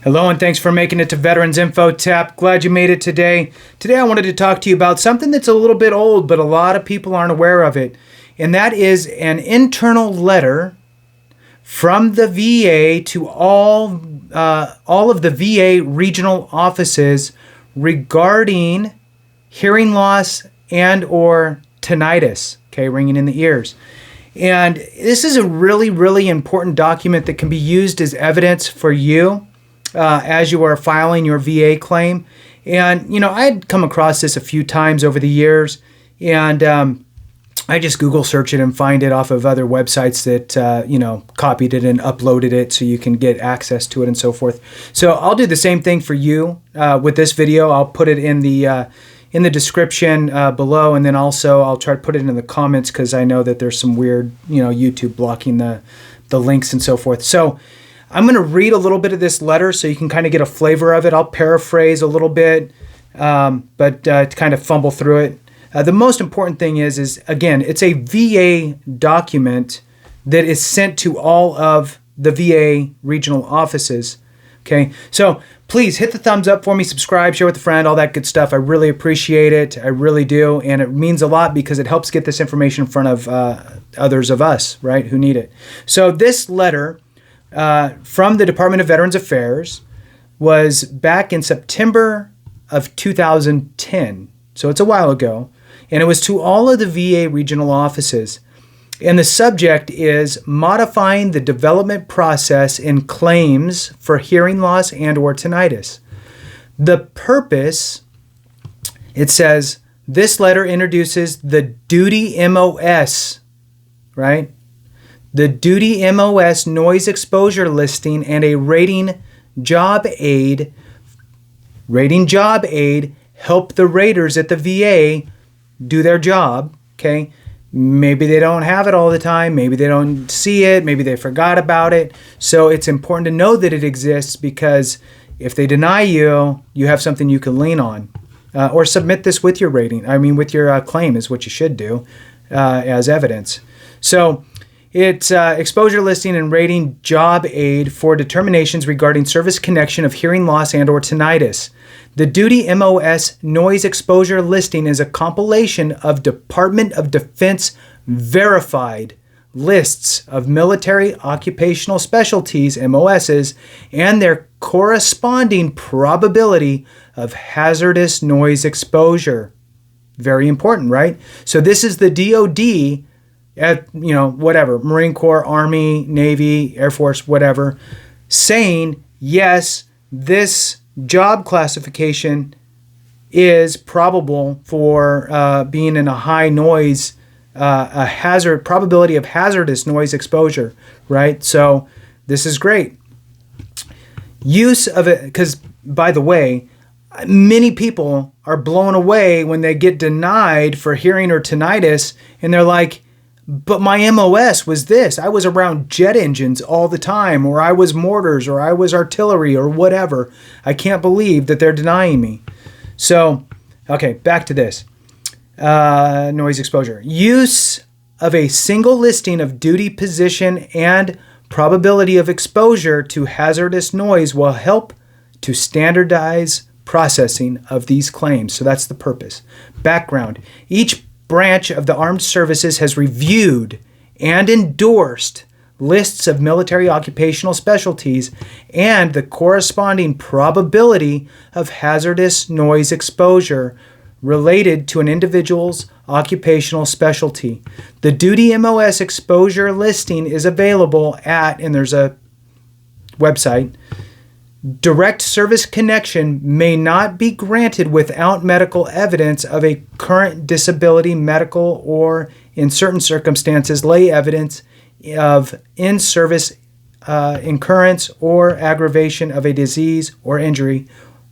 Hello and thanks for making it to Veterans Info Tap. Glad you made it today. Today I wanted to talk to you about something that's a little bit old, but a lot of people aren't aware of it. And that is an internal letter from the VA to all of the VA regional offices regarding hearing loss and or tinnitus, okay, ringing in the ears. And this is a really, really important document that can be used as evidence for you as you are filing your VA claim. And, you know, I had come across this a few times over the years, and I just Google search it and find it off of other websites that, copied it and uploaded it so you can get access to it and so forth. So I'll do the same thing for you with this video. I'll put it in the description below, and then also I'll try to put it in the comments because I know that there's some weird, YouTube blocking the links and so forth. So I'm going to read a little bit of this letter so you can kind of get a flavor of it. I'll paraphrase a little bit, but to kind of fumble through it. The most important thing is again, it's a VA document that is sent to all of the VA regional offices. Okay, so please hit the thumbs up for me, subscribe, share with a friend, all that good stuff. I really appreciate it. I really do. And it means a lot because it helps get this information in front of others of us, right, who need it. So this letter from the Department of Veterans Affairs was back in September of 2010. So it's a while ago. And it was to all of the VA regional offices. And the subject is modifying the development process in claims for hearing loss and or tinnitus. The purpose, it says, this letter introduces the duty MOS, right? The duty MOS noise exposure listing and a rating job aid help the raters at the VA do their job, okay? Maybe they don't have it all the time. Maybe they don't see it. Maybe they forgot about it. So it's important to know that it exists because if they deny you, you have something you can lean on. Or submit this with your with your claim is what you should do as evidence. So it's exposure listing and rating job aid for determinations regarding service connection of hearing loss and or tinnitus. The Duty MOS noise exposure listing is a compilation of Department of Defense verified lists of military occupational specialties, MOSs, and their corresponding probability of hazardous noise exposure. Very important, right? So this is the DOD at, whatever, Marine Corps, Army, Navy, Air Force, whatever, saying, yes, this job classification is probable for being in a high noise, probability of hazardous noise exposure, right? So this is great. Use of it, because by the way, many people are blown away when they get denied for hearing or tinnitus, and they're like, but my MOS was this. I was around jet engines all the time, or I was mortars, or I was artillery, or whatever. I can't believe that they're denying me. So, okay, back to this. Noise exposure. Use of a single listing of duty position and probability of exposure to hazardous noise will help to standardize processing of these claims. So that's the purpose. Background. Each branch of the armed services has reviewed and endorsed lists of military occupational specialties and the corresponding probability of hazardous noise exposure related to an individual's occupational specialty. The Duty MOS exposure listing is available at, and there's a website, direct service connection may not be granted without medical evidence of a current disability, medical, or in certain circumstances, lay evidence of in-service incurrence or aggravation of a disease or injury,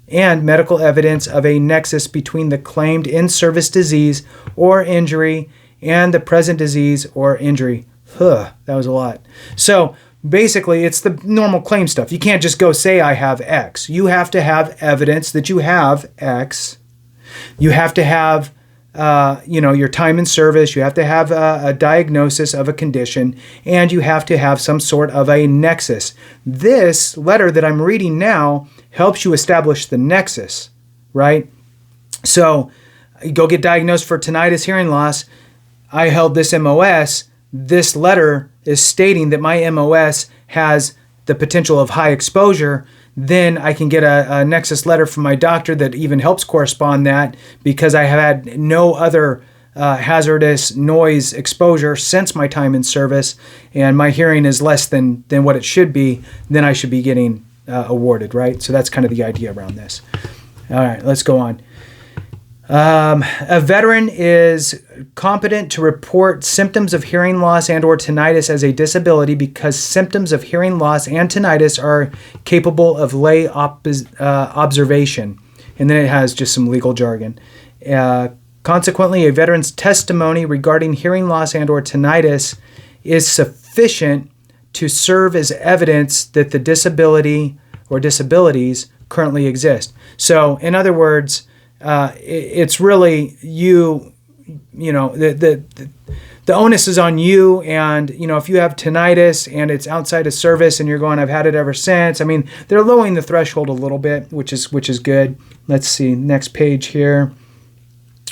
and medical evidence of a nexus between the claimed in-service disease or injury and the present disease or injury. That was a lot. So basically, it's the normal claim stuff. You can't just go say I have X. You have to have evidence that you have X. You have to have your time in service, you have to have a diagnosis of a condition, and you have to have some sort of a nexus. This letter that I'm reading now helps you establish the nexus, right? So you go get diagnosed for tinnitus hearing loss. I held this MOS. This letter is stating that my MOS has the potential of high exposure. Then I can get a Nexus letter from my doctor that even helps correspond that, because I have had no other hazardous noise exposure since my time in service, and my hearing is less than what it should be. Then I should be getting awarded, right? So that's kind of the idea around this. All right, let's go on. A veteran is competent to report symptoms of hearing loss and or tinnitus as a disability because symptoms of hearing loss and tinnitus are capable of lay observation. And then it has just some legal jargon. Consequently, a veteran's testimony regarding hearing loss and or tinnitus is sufficient to serve as evidence that the disability or disabilities currently exist. So, in other words, it's really the onus is on you. And, if you have tinnitus and it's outside of service and you're going, I've had it ever since. I mean, they're lowering the threshold a little bit, which is good. Let's see, next page here.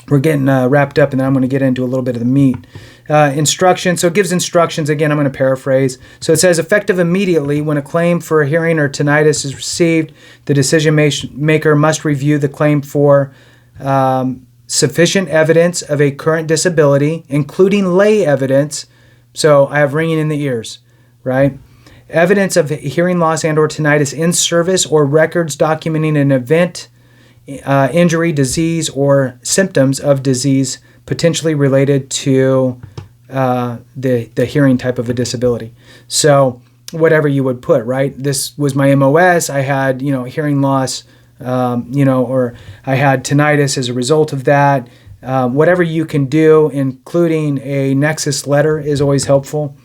We're getting wrapped up, and then I'm going to get into a little bit of the meat. Instructions. So it gives instructions. Again, I'm going to paraphrase. So it says, effective immediately when a claim for a hearing or tinnitus is received, the decision maker must review the claim for sufficient evidence of a current disability, including lay evidence. So I have ringing in the ears, right? Evidence of hearing loss and or tinnitus in service, or records documenting an event, injury, disease, or symptoms of disease potentially related to the hearing type of a disability. So whatever you would put, right? This was my MOS. I had, hearing loss, or I had tinnitus as a result of that. Whatever you can do, including a Nexus letter, is always helpful.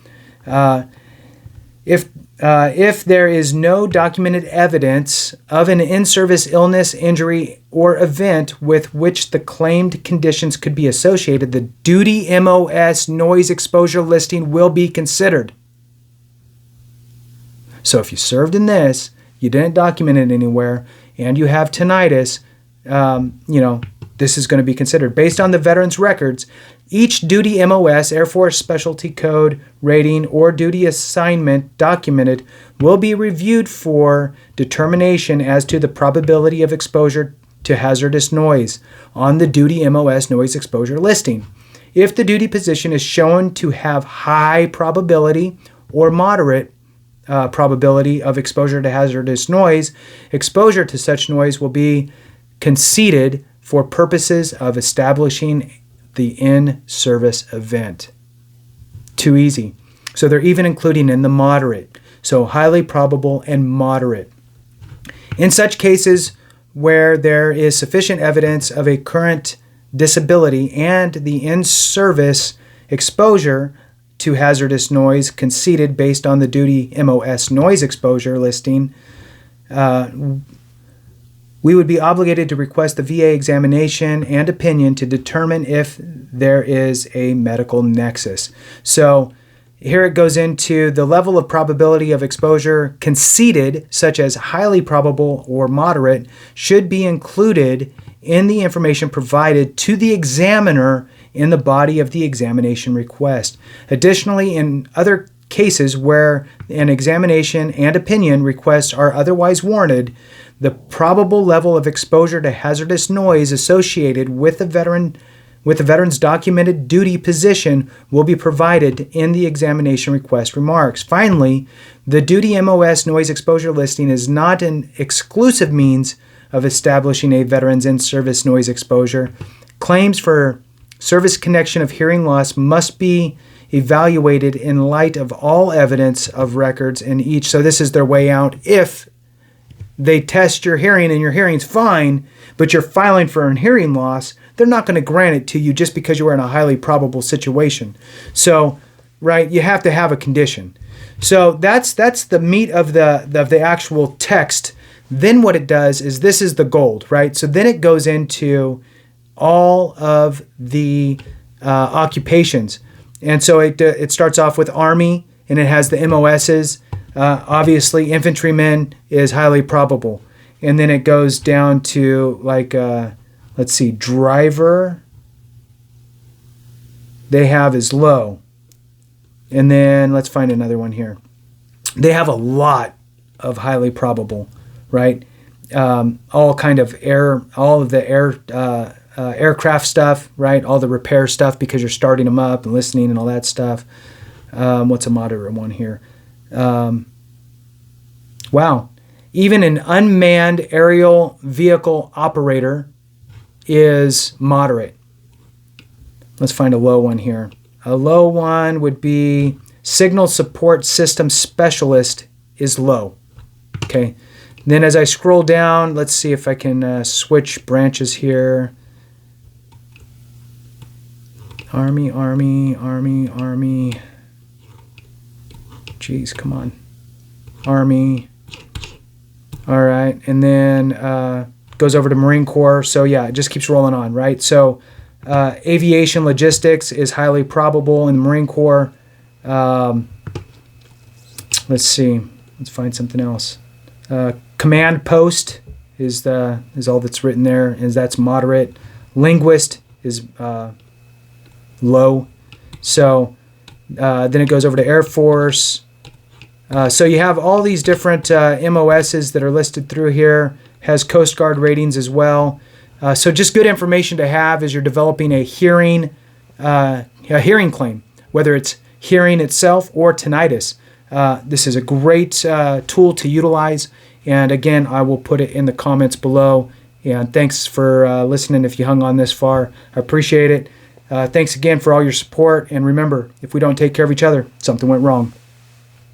If there is no documented evidence of an in-service illness, injury, or event with which the claimed conditions could be associated, the duty MOS noise exposure listing will be considered. So if you served in this, you didn't document it anywhere, and you have tinnitus, this is going to be considered. Based on the veteran's records, each duty MOS, Air Force Specialty Code, rating, or duty assignment documented will be reviewed for determination as to the probability of exposure to hazardous noise on the duty MOS noise exposure listing. If the duty position is shown to have high probability or moderate probability of exposure to hazardous noise, exposure to such noise will be conceded for purposes of establishing the in-service event. Too easy. So they're even including in the moderate. So highly probable and moderate. In such cases where there is sufficient evidence of a current disability and the in-service exposure to hazardous noise conceded based on the duty MOS noise exposure listing, we would be obligated to request the VA examination and opinion to determine if there is a medical nexus. So here it goes into the level of probability of exposure conceded, such as highly probable or moderate, should be included in the information provided to the examiner in the body of the examination request. Additionally, in other cases where an examination and opinion requests are otherwise warranted, the probable level of exposure to hazardous noise associated with the veteran's documented duty position will be provided in the examination request remarks. Finally, the duty MOS noise exposure listing is not an exclusive means of establishing a veteran's in-service noise exposure. Claims for service connection of hearing loss must be evaluated in light of all evidence of records in each. So this is their way out. If they test your hearing and your hearing's fine, but you're filing for a hearing loss, they're not going to grant it to you just because you are in a highly probable situation. So, right, you have to have a condition. So that's the meat of the actual text. Then what it does is, this is the gold, right? So then it goes into all of the occupations. And so it starts off with Army, and it has the MOSs. Obviously, infantrymen is highly probable. And then it goes down to, like, let's see, driver, they have is low. And then let's find another one here. They have a lot of highly probable, right? All of the aircraft stuff, right? All the repair stuff, because you're starting them up and listening and all that stuff. What's a moderate one here? Wow. Even an unmanned aerial vehicle operator is moderate. Let's find a low one here. A low one would be signal support system specialist is low. Okay. Then as I scroll down, let's see if I can switch branches here. Army. Jeez, come on. Army. All right. And then goes over to Marine Corps. So yeah, it just keeps rolling on, right? So aviation logistics is highly probable in the Marine Corps. Let's see. Let's find something else. Command post is all that's written there, and that's moderate. Linguist is low. So then it goes over to Air Force. So you have all these different MOSs that are listed through here. Has Coast Guard ratings as well. So just good information to have as you're developing a hearing claim, whether it's hearing itself or tinnitus. This is a great tool to utilize. And again, I will put it in the comments below. And thanks for listening if you hung on this far. I appreciate it. Thanks again for all your support. And remember, if we don't take care of each other, something went wrong.